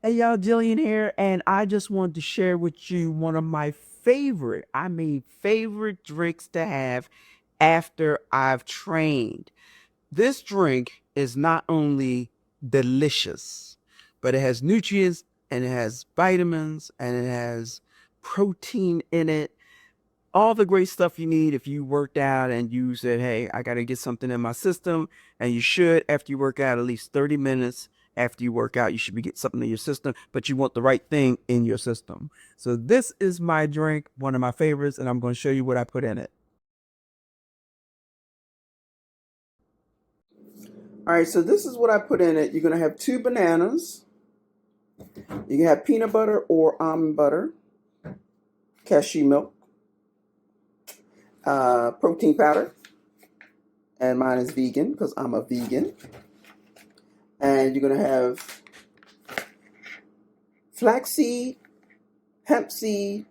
Hey y'all, Jillian here, and I just wanted to share with you one of my favorite drinks to have after I've trained. This drink is not only delicious, but it has nutrients and it has vitamins and it has protein in it. All the great stuff you need if you worked out and you said, hey, I got to get something in my system. And you should, after you work out, at least 30 minutes after you work out, you should be getting something in your system, but you want the right thing in your system. So this is my drink, one of my favorites, and I'm going to show you what I put in it. All right, so this is what I put in it. You're going to have 2 bananas. You can have peanut butter or almond butter, cashew milk, protein powder, and mine is vegan because I'm a vegan. And you're going to have flax seed, hemp seed,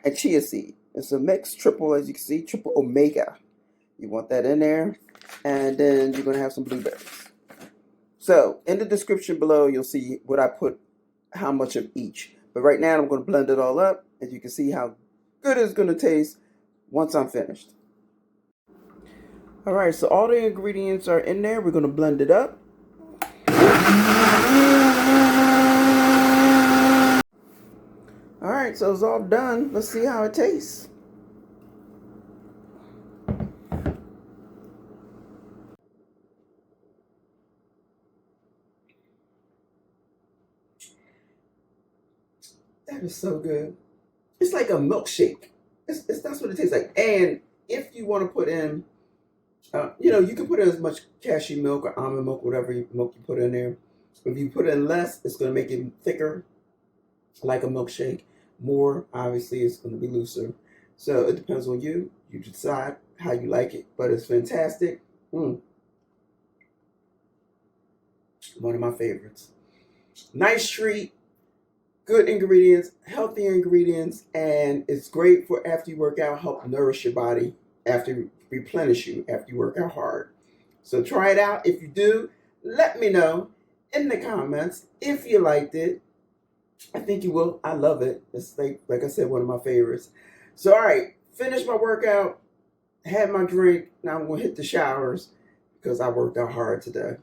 and chia seed. It's a mixed triple, as you can see, triple omega. You want that in there. And then you're going to have some blueberries. So in the description below, you'll see what I put, how much of each. But right now, I'm going to blend it all up. And you can see how good it's going to taste once I'm finished. All right, so all the ingredients are in there. We're going to blend it up. All right, so it's all done. Let's see how it tastes. That is so good. It's like a milkshake. That's what it tastes like. And if you want to put in, you can put in as much cashew milk or almond milk, whatever milk you put in there. If you put in less, it's going to make it thicker, like a milkshake. More, obviously, it's going to be looser. So it depends on you. You decide how you like it, but it's fantastic. One of my favorites. Nice treat. Good ingredients, healthy ingredients, and it's great for after you work out, help nourish your body, after replenish you after you work out hard. So try it out. If you do, let me know in the comments if you liked it. I think you will. I love it. It's like I said, one of my favorites. So all right, finish my workout, had my drink. Now I'm gonna hit the showers because I worked out hard today.